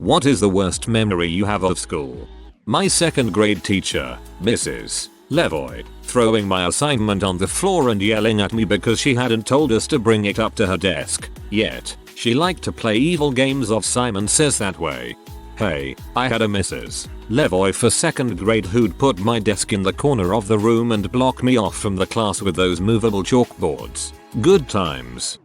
What is the worst memory you have of school? My second grade teacher, Mrs. Levoy, throwing my assignment on the floor and yelling at me because she hadn't told us to bring it up to her desk. Yet, she liked to play evil games of Simon Says That way. Hey, I had a Mrs. Levoy for second grade who'd put my desk in the corner of the room and block me off from the class with those movable chalkboards. Good times.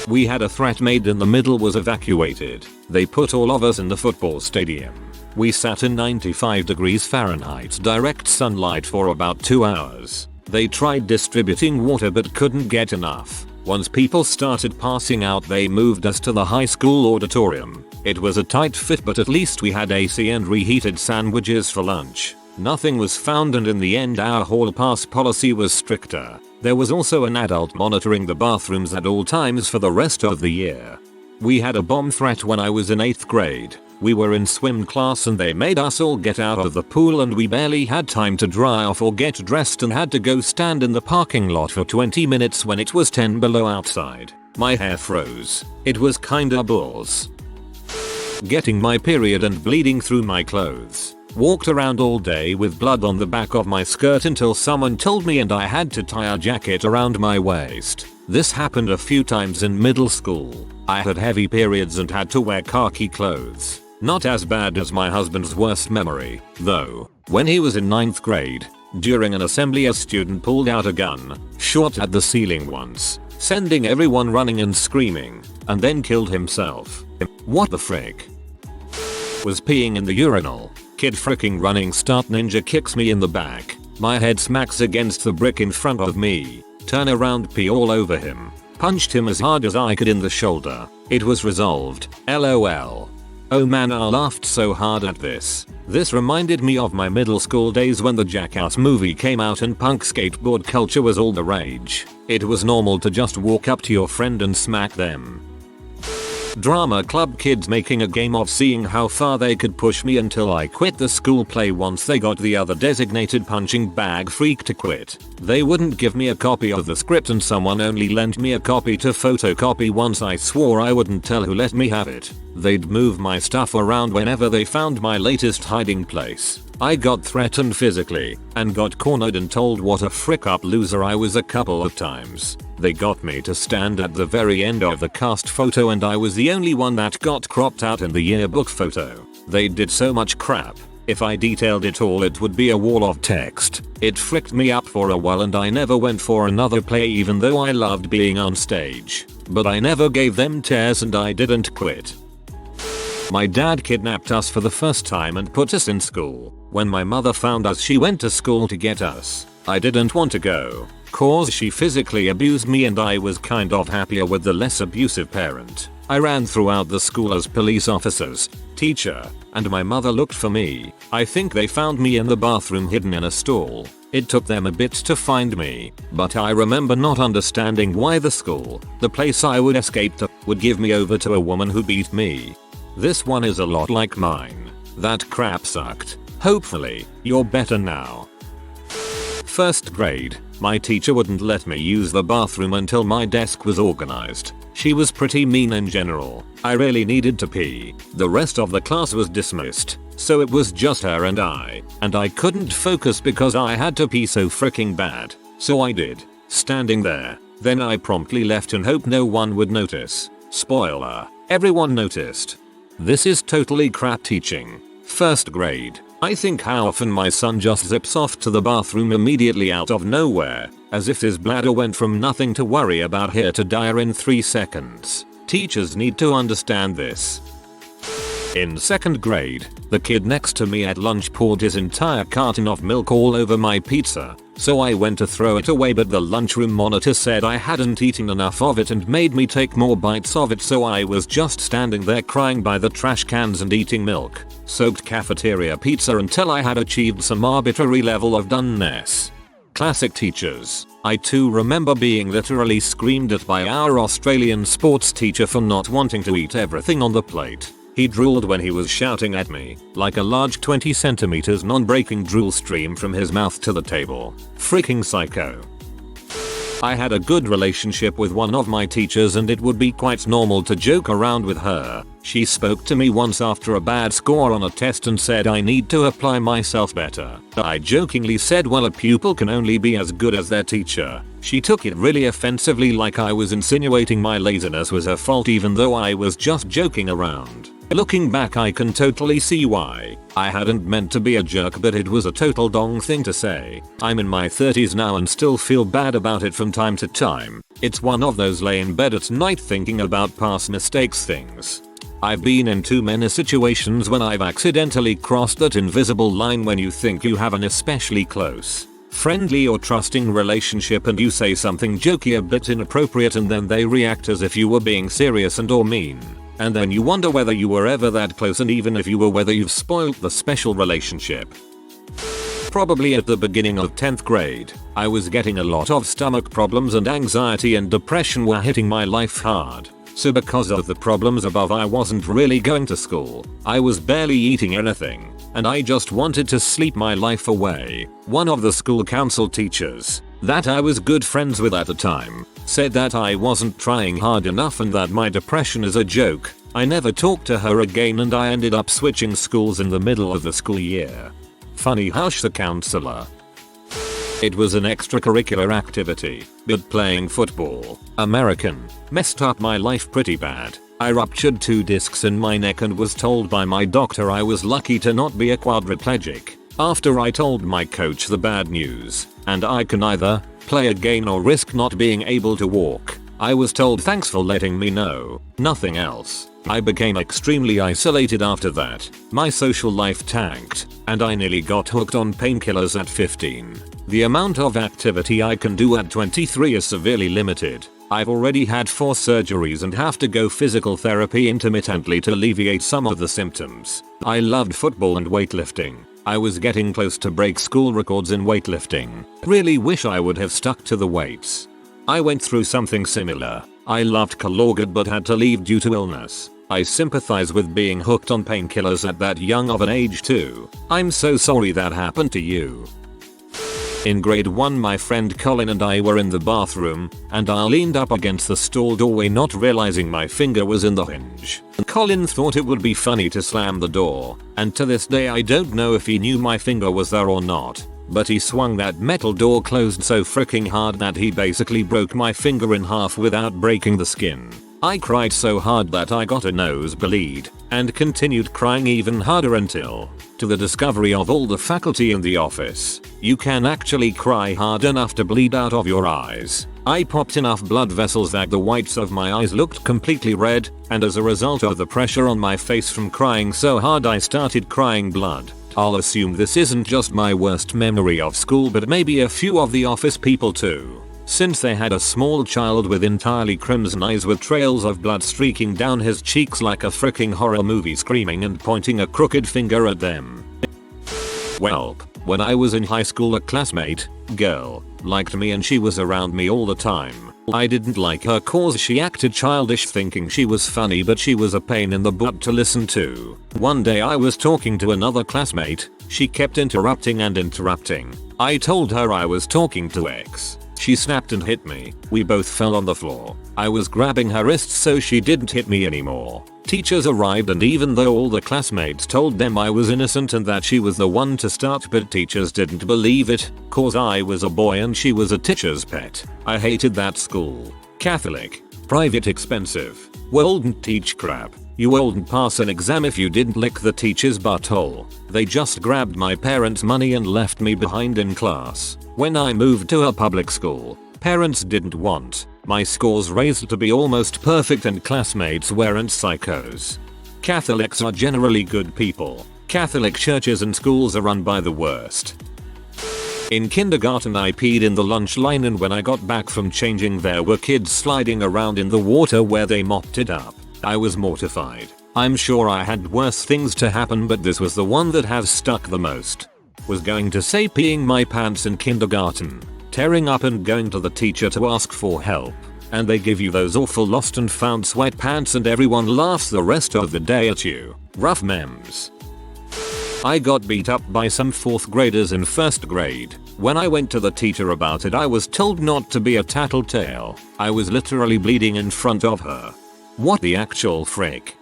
We had a threat made in the middle was evacuated. They put all of us in the football stadium. We sat in 95 degrees Fahrenheit direct sunlight for about 2 hours. They tried distributing water but couldn't get enough. Once people started passing out they moved us to the high school auditorium. It was a tight fit but at least we had AC and reheated sandwiches for lunch. Nothing was found and in the end our hall pass policy was stricter. There was also an adult monitoring the bathrooms at all times for the rest of the year. We had a bomb threat when I was in 8th grade. We were in swim class and they made us all get out of the pool and we barely had time to dry off or get dressed and had to go stand in the parking lot for 20 minutes when it was 10 below outside. My hair froze. It was kinda bulls. Getting my period and bleeding through my clothes. Walked around all day with blood on the back of my skirt until someone told me and I had to tie a jacket around my waist. This happened a few times in middle school. I had heavy periods and had to wear khaki clothes. Not as bad as my husband's worst memory, though. When he was in 9th grade, during an assembly a student pulled out a gun, shot at the ceiling once, sending everyone running and screaming, and then killed himself. What the frick? Was peeing in the urinal. Kid fricking running start ninja kicks me in the back. My head smacks against the brick in front of me. Turn around, pee all over him. Punched him as hard as I could in the shoulder. It was resolved. LOL. Oh man, I laughed so hard at this. This reminded me of my middle school days when the Jackass movie came out and punk skateboard culture was all the rage. It was normal to just walk up to your friend and smack them. Drama club kids making a game of seeing how far they could push me until I quit the school play once they got the other designated punching bag freak to quit. They wouldn't give me a copy of the script and someone only lent me a copy to photocopy once. I swore I wouldn't tell who let me have it. They'd move my stuff around whenever they found my latest hiding place. I got threatened physically and got cornered and told what a frick up loser I was a couple of times. They got me to stand at the very end of the cast photo and I was the only one that got cropped out in the yearbook photo. They did so much crap. If I detailed it all it would be a wall of text. It fricked me up for a while and I never went for another play even though I loved being on stage. But I never gave them tears and I didn't quit. My dad kidnapped us for the first time and put us in school. When my mother found us she went to school to get us. I didn't want to go, cause she physically abused me and I was kind of happier with the less abusive parent. I ran throughout the school as police officers, teacher, and my mother looked for me. I think they found me in the bathroom hidden in a stall. It took them a bit to find me, but I remember not understanding why the school, the place I would escape to, would give me over to a woman who beat me. This one is a lot like mine. That crap sucked. Hopefully, you're better now. First grade, my teacher wouldn't let me use the bathroom until my desk was organized. She was pretty mean in general. I really needed to pee. The rest of the class was dismissed, so it was just her and I couldn't focus because I had to pee so freaking bad. So I did, standing there. Then I promptly left and hoped no one would notice. Spoiler, everyone noticed. This is totally crap teaching. First grade. I think how often my son just zips off to the bathroom immediately out of nowhere, as if his bladder went from nothing to worry about here to dire in 3 seconds. Teachers need to understand this. In second grade, the kid next to me at lunch poured his entire carton of milk all over my pizza, so I went to throw it away but the lunchroom monitor said I hadn't eaten enough of it and made me take more bites of it, so I was just standing there crying by the trash cans and eating milk soaked cafeteria pizza until I had achieved some arbitrary level of doneness. Classic teachers. I too remember being literally screamed at by our Australian sports teacher for not wanting to eat everything on the plate. He drooled when he was shouting at me, like a large 20 centimeters non-breaking drool stream from his mouth to the table. Freaking psycho. I had a good relationship with one of my teachers and it would be quite normal to joke around with her. She spoke to me once after a bad score on a test and said I need to apply myself better. I jokingly said, well, a pupil can only be as good as their teacher. She took it really offensively, like I was insinuating my laziness was her fault even though I was just joking around. Looking back, I can totally see why. I hadn't meant to be a jerk, but it was a total dong thing to say. I'm in my 30s now and still feel bad about it from time to time. It's one of those lay in bed at night thinking about past mistakes things. I've been in too many situations when I've accidentally crossed that invisible line when you think you have an especially close, friendly or trusting relationship and you say something jokey a bit inappropriate and then they react as if you were being serious and or mean. And then you wonder whether you were ever that close, and even if you were, whether you've spoiled the special relationship. Probably at the beginning of 10th grade, I was getting a lot of stomach problems and anxiety and depression were hitting my life hard. So because of the problems above, I wasn't really going to school. I was barely eating anything, and I just wanted to sleep my life away. One of the school council teachers that I was good friends with at the time said that I wasn't trying hard enough and that my depression is a joke. I never talked to her again and I ended up switching schools in the middle of the school year. Funny how the counselor. It was an extracurricular activity, but playing football, American, messed up my life pretty bad. I ruptured 2 discs in my neck and was told by my doctor I was lucky to not be a quadriplegic. After I told my coach the bad news, and I can either play again or risk not being able to walk, I was told thanks for letting me know, nothing else. I became extremely isolated after that. My social life tanked, and I nearly got hooked on painkillers at 15. The amount of activity I can do at 23 is severely limited. I've already had 4 surgeries and have to go physical therapy intermittently to alleviate some of the symptoms. I loved football and weightlifting. I was getting close to break school records in weightlifting. Really wish I would have stuck to the weights. I went through something similar. I loved collegiate but had to leave due to illness. I sympathize with being hooked on painkillers at that young of an age too. I'm so sorry that happened to you. In grade 1, my friend Colin and I were in the bathroom, and I leaned up against the stall doorway not realizing my finger was in the hinge. Colin thought it would be funny to slam the door, and to this day I don't know if he knew my finger was there or not, but he swung that metal door closed so freaking hard that he basically broke my finger in half without breaking the skin. I cried so hard that I got a nosebleed, and continued crying even harder until, to the discovery of all the faculty in the office, you can actually cry hard enough to bleed out of your eyes. I popped enough blood vessels that the whites of my eyes looked completely red, and as a result of the pressure on my face from crying so hard I started crying blood. I'll assume this isn't just my worst memory of school but maybe a few of the office people too, since they had a small child with entirely crimson eyes with trails of blood streaking down his cheeks like a freaking horror movie, screaming and pointing a crooked finger at them. Welp, when I was in high school, a classmate, girl, liked me and she was around me all the time. I didn't like her cause she acted childish thinking she was funny, but she was a pain in the butt to listen to. One day I was talking to another classmate, she kept interrupting and interrupting. I told her I was talking to X. She snapped and hit me. We both fell on the floor. I was grabbing her wrists so she didn't hit me anymore. Teachers arrived, and even though all the classmates told them I was innocent and that she was the one to start, but teachers didn't believe it, cause I was a boy and she was a teacher's pet. I hated that school. Catholic. Private, expensive. Wouldn't teach crap. You wouldn't pass an exam if you didn't lick the teacher's butthole. They just grabbed my parents' money and left me behind in class. When I moved to a public school, parents didn't want my scores raised to be almost perfect and classmates weren't psychos. Catholics are generally good people. Catholic churches and schools are run by the worst. In kindergarten I peed in the lunch line, and when I got back from changing there were kids sliding around in the water where they mopped it up. I was mortified. I'm sure I had worse things to happen, but this was the one that has stuck the most. Was going to say peeing my pants in kindergarten, tearing up and going to the teacher to ask for help, and they give you those awful lost and found sweatpants and everyone laughs the rest of the day at you. Rough memes. I got beat up by some 4th graders in 1st grade. When I went to the teacher about it, I was told not to be a tattletale. I was literally bleeding in front of her. What the actual frick?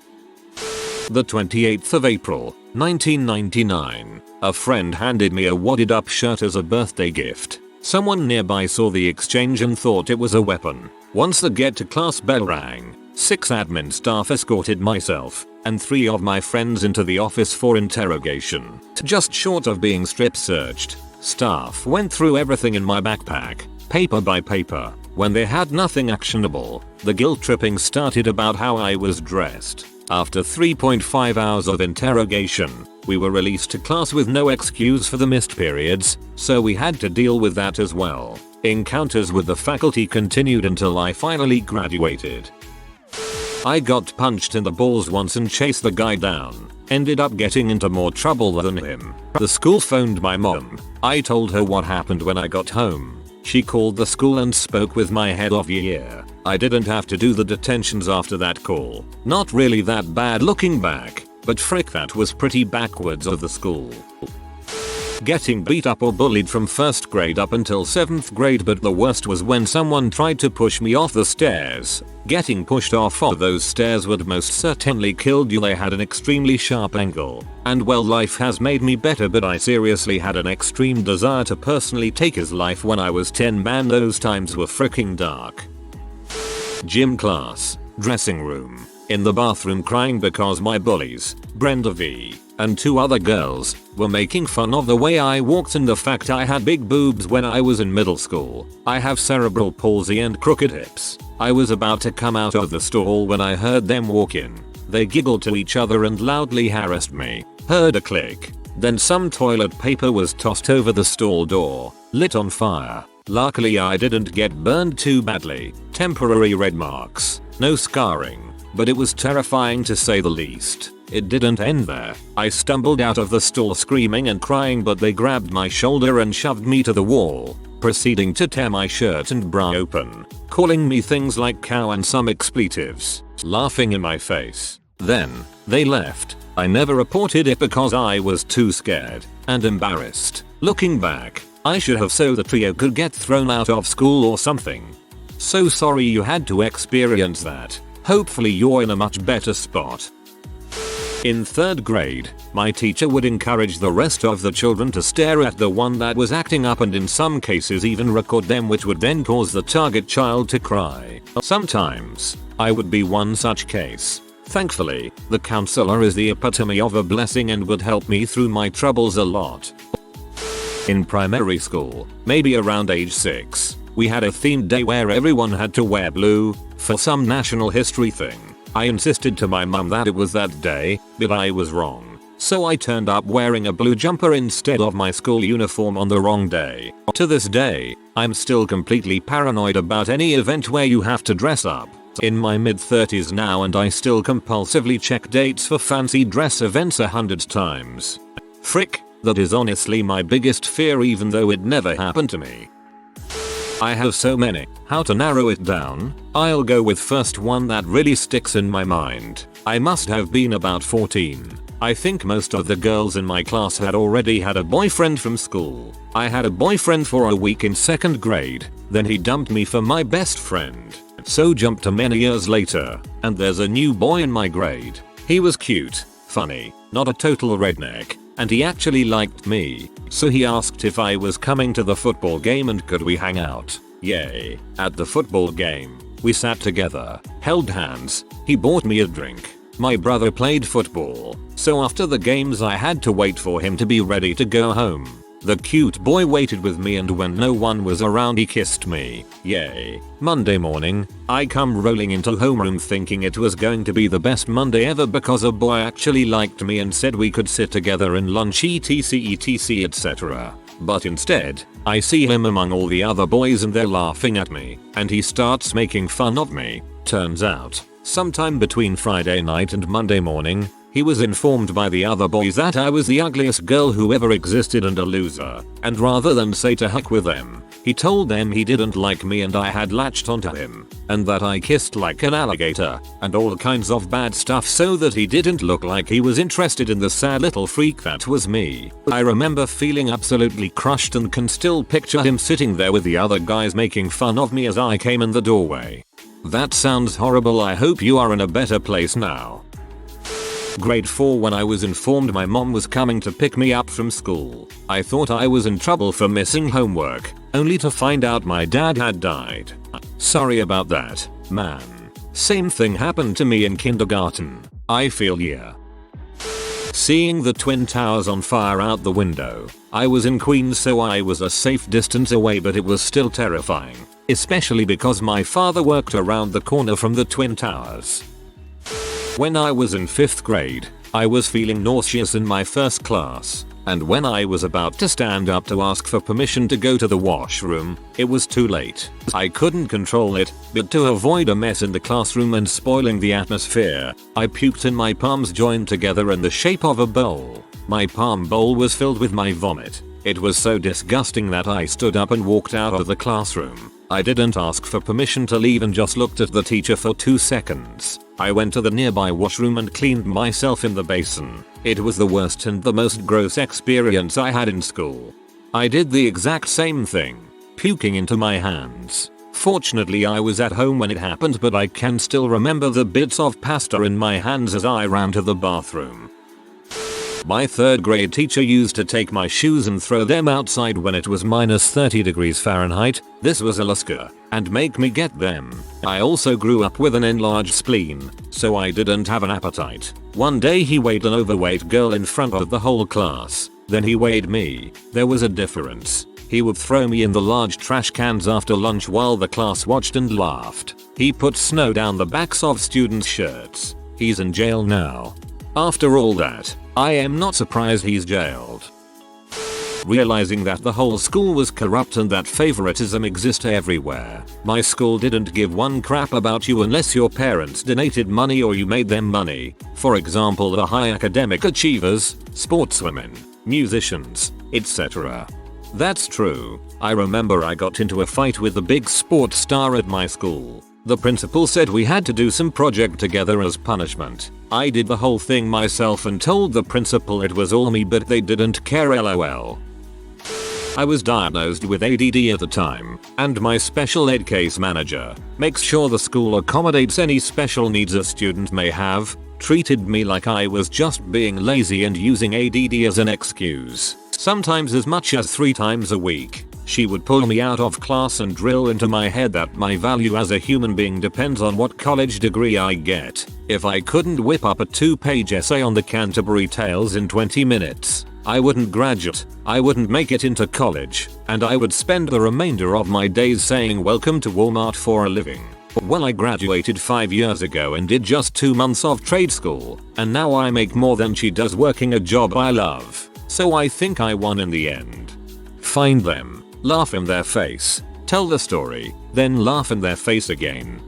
The 28th of April, 1999. A friend handed me a wadded up shirt as a birthday gift. Someone nearby saw the exchange and thought it was a weapon. Once the get to class bell rang, 6 admin staff escorted myself and 3 of my friends into the office for interrogation. Just short of being strip searched, staff went through everything in my backpack, paper by paper. When they had nothing actionable, the guilt tripping started about how I was dressed. After 3.5 hours of interrogation, we were released to class with no excuse for the missed periods, so we had to deal with that as well. Encounters with the faculty continued until I finally graduated. I got punched in the balls once and chased the guy down. Ended up getting into more trouble than him. The school phoned my mom. I told her what happened when I got home. She called the school and spoke with my head of year. I didn't have to do the detentions after that call. Not really that bad looking back, but frick, that was pretty backwards of the school. Getting beat up or bullied from 1st grade up until 7th grade, but the worst was when someone tried to push me off the stairs. Getting pushed off of those stairs would most certainly killed you. They had an extremely sharp angle. And well, life has made me better, but I seriously had an extreme desire to personally take his life when I was 10. Man, those times were freaking dark. Gym class, dressing room, in the bathroom crying because my bullies, Brenda V, and 2 other girls, were making fun of the way I walked and the fact I had big boobs when I was in middle school. I have cerebral palsy and crooked hips. I was about to come out of the stall when I heard them walk in. They giggled to each other and loudly harassed me. Heard a click. Then some toilet paper was tossed over the stall door, lit on fire. Luckily I didn't get burned too badly. Temporary red marks. No scarring. But it was terrifying to say the least. It didn't end there. I stumbled out of the stall screaming and crying, but they grabbed my shoulder and shoved me to the wall, proceeding to tear my shirt and bra open, calling me things like cow and some expletives, laughing in my face. Then, they left. I never reported it because I was too scared and embarrassed. Looking back, I should have, so the trio could get thrown out of school or something. So sorry you had to experience that. Hopefully you're in a much better spot. In 3rd grade, my teacher would encourage the rest of the children to stare at the one that was acting up and in some cases even record them, which would then cause the target child to cry. Sometimes, I would be one such case. Thankfully, the counselor is the epitome of a blessing and would help me through my troubles a lot. In primary school, maybe around age 6, we had a themed day where everyone had to wear blue for some national history thing. I insisted to my mum that it was that day, but I was wrong. So I turned up wearing a blue jumper instead of my school uniform on the wrong day. To this day, I'm still completely paranoid about any event where you have to dress up. In my mid-30s now and I still compulsively check dates for fancy dress events 100 times. Frick, that is honestly my biggest fear, even though it never happened to me. I have so many. How to narrow it down? I'll go with first one that really sticks in my mind. I must have been about 14. I think most of the girls in my class had already had a boyfriend from school. I had a boyfriend for a week in 2nd grade, then he dumped me for my best friend. So jump to many years later, and there's a new boy in my grade. He was cute, funny, not a total redneck, and he actually liked me. So he asked if I was coming to the football game and could we hang out. Yay. At the football game, we sat together, held hands, he bought me a drink. My brother played football, so after the games I had to wait for him to be ready to go home. The cute boy waited with me and when no one was around he kissed me. Yay. Monday morning, I come rolling into homeroom thinking it was going to be the best Monday ever because a boy actually liked me and said we could sit together in lunch etc etc. But instead, I see him among all the other boys and they're laughing at me, and he starts making fun of me. Turns out, sometime between Friday night and Monday morning, He was informed by the other boys that I was the ugliest girl who ever existed and a loser, and rather than say to heck with them, he told them he didn't like me and I had latched onto him, and that I kissed like an alligator, and all kinds of bad stuff so that he didn't look like he was interested in the sad little freak that was me. I remember feeling absolutely crushed and can still picture him sitting there with the other guys making fun of me as I came in the doorway. That sounds horrible. I hope you are in a better place now. Grade 4, when I was informed my mom was coming to pick me up from school, I thought I was in trouble for missing homework, only to find out my dad had died. Sorry about that, man. Same thing happened to me in kindergarten. I feel ya. Seeing the Twin Towers on fire out the window. I was in Queens, so I was a safe distance away, but it was still terrifying, especially because my father worked around the corner from the Twin Towers. When I was in 5th grade, I was feeling nauseous in my first class, and when I was about to stand up to ask for permission to go to the washroom, it was too late. I couldn't control it, but to avoid a mess in the classroom and spoiling the atmosphere, I puked and my palms joined together in the shape of a bowl. My palm bowl was filled with my vomit. It was so disgusting that I stood up and walked out of the classroom. I didn't ask for permission to leave and just looked at the teacher for 2 seconds. I went to the nearby washroom and cleaned myself in the basin. It was the worst and the most gross experience I had in school. I did the exact same thing, puking into my hands. Fortunately I was at home when it happened, but I can still remember the bits of pasta in my hands as I ran to the bathroom. My 3rd grade teacher used to take my shoes and throw them outside when it was -30 degrees Fahrenheit, this was Alaska, and make me get them. I also grew up with an enlarged spleen, so I didn't have an appetite. One day he weighed an overweight girl in front of the whole class, then he weighed me. There was a difference. He would throw me in the large trash cans after lunch while the class watched and laughed. He put snow down the backs of students' shirts. He's in jail now. After all that, I am not surprised he's jailed. Realizing that the whole school was corrupt and that favoritism exists everywhere. My school didn't give one crap about you unless your parents donated money or you made them money. For example, the high academic achievers, sportswomen, musicians, etc. That's true. I remember I got into a fight with a big sports star at my school. The principal said we had to do some project together as punishment. I did the whole thing myself and told the principal it was all me, but they didn't care, lol. I was diagnosed with ADD at the time, and my special ed case manager makes sure the school accommodates any special needs a student may have, treated me like I was just being lazy and using ADD as an excuse. Sometimes as much as 3 times a week. She would pull me out of class and drill into my head that my value as a human being depends on what college degree I get. If I couldn't whip up a 2-page essay on the Canterbury Tales in 20 minutes, I wouldn't graduate, I wouldn't make it into college, and I would spend the remainder of my days saying welcome to Walmart for a living. Well, I graduated 5 years ago and did just 2 months of trade school, and now I make more than she does working a job I love. So I think I won in the end. Find them. Laugh in their face, tell the story, then laugh in their face again.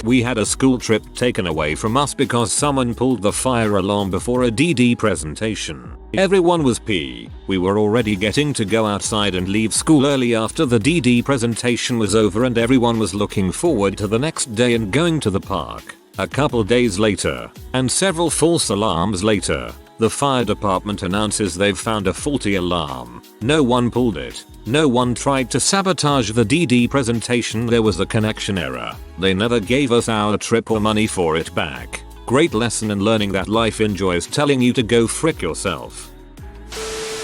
We had a school trip taken away from us because someone pulled the fire alarm before a DD presentation. Everyone was pee. We were already getting to go outside and leave school early after the DD presentation was over, and everyone was looking forward to the next day and going to the park. A couple days later, and several false alarms later, the fire department announces they've found a faulty alarm. No one pulled it. No one tried to sabotage the DD presentation. There was a connection error. They never gave us our trip or money for it back. Great lesson in learning that life enjoys telling you to go frick yourself.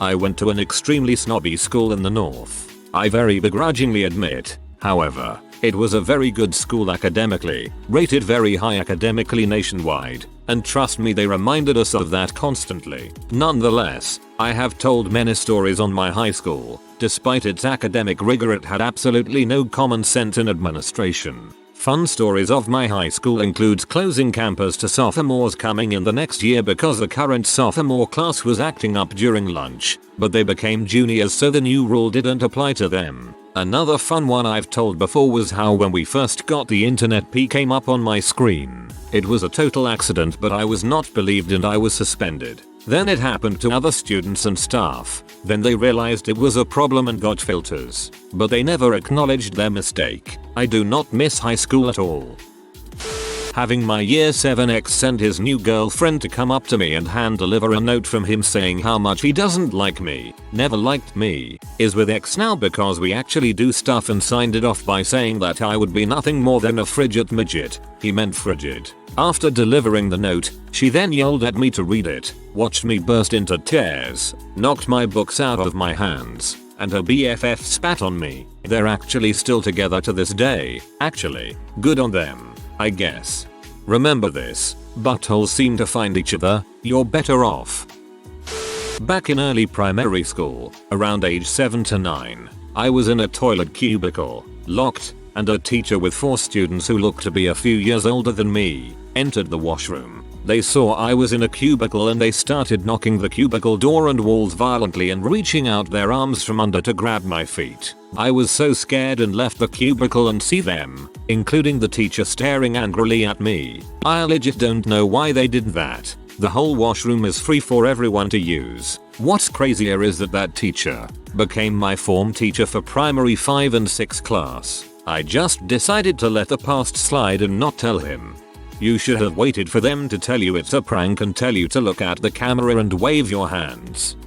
I went to an extremely snobby school in the north. I very begrudgingly admit, however, it was a very good school academically, rated very high academically nationwide, and trust me, they reminded us of that constantly. Nonetheless, I have told many stories on my high school. Despite its academic rigor, it had absolutely no common sense in administration. Fun stories of my high school includes closing campus to sophomores coming in the next year because the current sophomore class was acting up during lunch, but they became juniors so the new rule didn't apply to them. Another fun one I've told before was how when we first got the internet P came up on my screen. It was a total accident, but I was not believed and I was suspended. Then it happened to other students and staff. Then they realized it was a problem and got filters. But they never acknowledged their mistake. I do not miss high school at all. Having my year 7 ex send his new girlfriend to come up to me and hand deliver a note from him saying how much he doesn't like me, never liked me, is with ex now because we actually do stuff, and signed it off by saying that I would be nothing more than a frigid midget. He meant frigid. After delivering the note, she then yelled at me to read it, watched me burst into tears, knocked my books out of my hands, and her BFF spat on me. They're actually still together to this day. Actually, good on them, I guess. Remember this, buttholes seem to find each other, you're better off. Back in early primary school, around age 7 to 9, I was in a toilet cubicle, locked, and a teacher with 4 students who looked to be a few years older than me entered the washroom. They saw I was in a cubicle and they started knocking the cubicle door and walls violently and reaching out their arms from under to grab my feet. I was so scared and left the cubicle and see them, including the teacher, staring angrily at me. I legit don't know why they did that. The whole washroom is free for everyone to use. What's crazier is that teacher became my form teacher for primary 5 and 6 class. I just decided to let the past slide and not tell him. You should have waited for them to tell you it's a prank and tell you to look at the camera and wave your hands.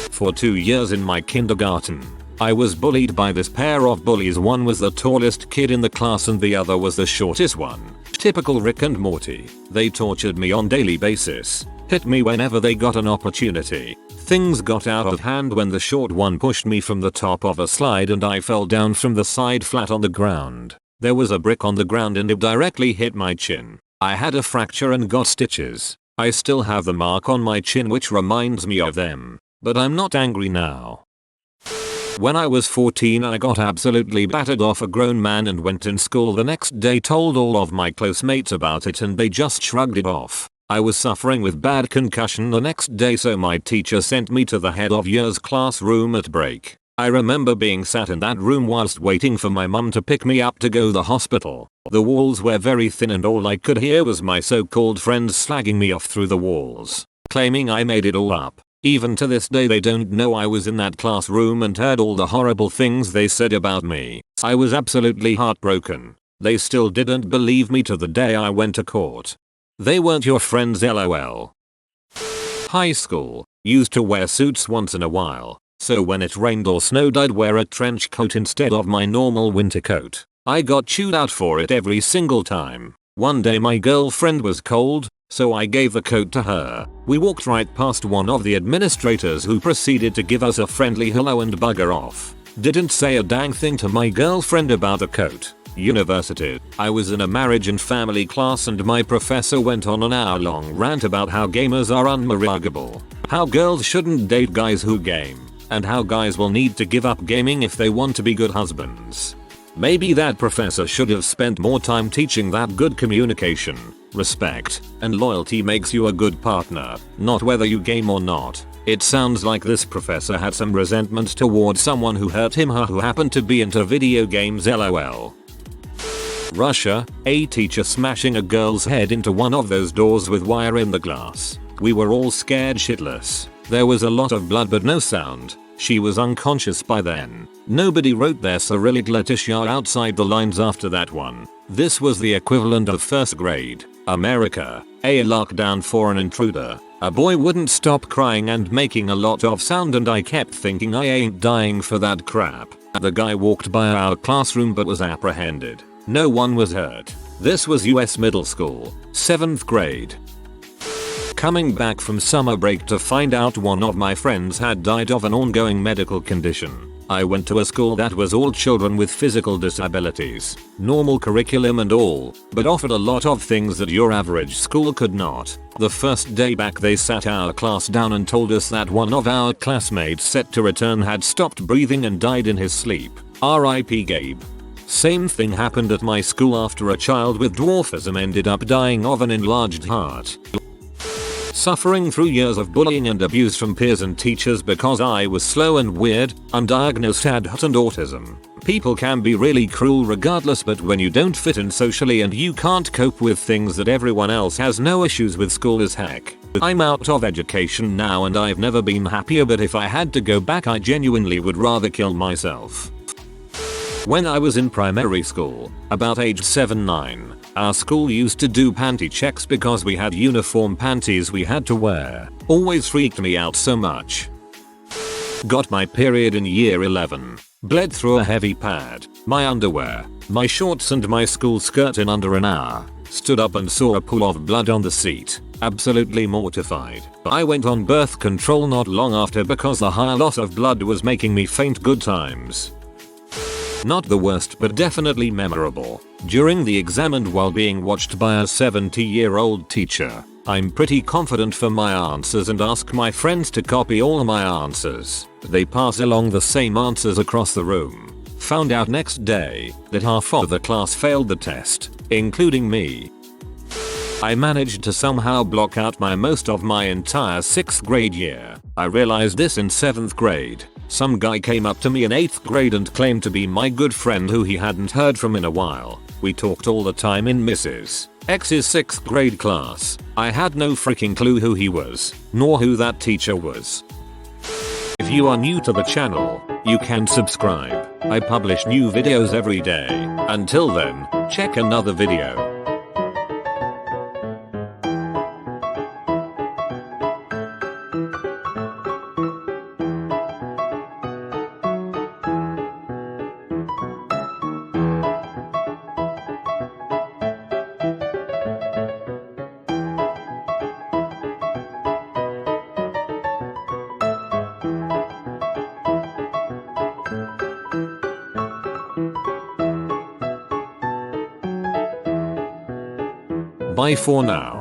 For 2 years in my kindergarten, I was bullied by this pair of bullies. One was the tallest kid in the class and the other was the shortest one. Typical Rick and Morty. They tortured me on daily basis, hit me whenever they got an opportunity. Things got out of hand when the short one pushed me from the top of a slide and I fell down from the side flat on the ground. There was a brick on the ground and it directly hit my chin. I had a fracture and got stitches. I still have the mark on my chin which reminds me of them, but I'm not angry now. When I was 14 I got absolutely battered off a grown man and went in school the next day, told all of my close mates about it and they just shrugged it off. I was suffering with bad concussion the next day, so my teacher sent me to the head of year's classroom at break. I remember being sat in that room whilst waiting for my mum to pick me up to go to the hospital. The walls were very thin and all I could hear was my so-called friends slagging me off through the walls, claiming I made it all up. Even to this day they don't know I was in that classroom and heard all the horrible things they said about me. I was absolutely heartbroken. They still didn't believe me to the day I went to court. They weren't your friends, lol. High school. Used to wear suits once in a while, so when it rained or snowed I'd wear a trench coat instead of my normal winter coat. I got chewed out for it every single time. One day my girlfriend was cold, so I gave the coat to her. We walked right past one of the administrators who proceeded to give us a friendly hello and bugger off. Didn't say a dang thing to my girlfriend about the coat. University. I was in a marriage and family class and my professor went on an hour-long rant about how gamers are unmarriageable, how girls shouldn't date guys who game, and how guys will need to give up gaming if they want to be good husbands. Maybe that professor should have spent more time teaching that good communication, respect, and loyalty makes you a good partner, not whether you game or not. It sounds like this professor had some resentment towards someone who hurt him or who happened to be into video games, lol. Russia, a teacher smashing a girl's head into one of those doors with wire in the glass. We were all scared shitless. There was a lot of blood but no sound. She was unconscious by then. Nobody wrote their Cyrillic Letitia outside the lines after that one. This was the equivalent of first grade. America, a lockdown for an intruder. A boy wouldn't stop crying and making a lot of sound and I kept thinking I ain't dying for that crap. The guy walked by our classroom but was apprehended. No one was hurt. This was US middle school, 7th grade. Coming back from summer break to find out one of my friends had died of an ongoing medical condition. I went to a school that was all children with physical disabilities, normal curriculum and all, but offered a lot of things that your average school could not. The first day back they sat our class down and told us that one of our classmates set to return had stopped breathing and died in his sleep. R.I.P. Gabe. Same thing happened at my school after a child with dwarfism ended up dying of an enlarged heart. Suffering through years of bullying and abuse from peers and teachers because I was slow and weird, undiagnosed ADHD and autism. People can be really cruel regardless, but when you don't fit in socially and you can't cope with things that everyone else has no issues with, school is heck. I'm out of education now and I've never been happier, but if I had to go back I genuinely would rather kill myself. When I was in primary school, about age 7-9, our school used to do panty checks because we had uniform panties we had to wear. Always freaked me out so much. Got my period in year 11. Bled through a heavy pad, my underwear, my shorts and my school skirt in under an hour. Stood up and saw a pool of blood on the seat. Absolutely mortified. I went on birth control not long after because the high loss of blood was making me faint. Good times. Not the worst but definitely memorable. During the exam and while being watched by a 70-year-old teacher, I'm pretty confident for my answers and ask my friends to copy all my answers. They pass along the same answers across the room. Found out next day that half of the class failed the test, including me. I managed to somehow block out most of my entire 6th grade year. I realized this in 7th grade. Some guy came up to me in 8th grade and claimed to be my good friend who he hadn't heard from in a while. We talked all the time in Mrs. X's 6th grade class. I had no freaking clue who he was, nor who that teacher was. If you are new to the channel, you can subscribe. I publish new videos every day. Until then, check another video. Bye for now.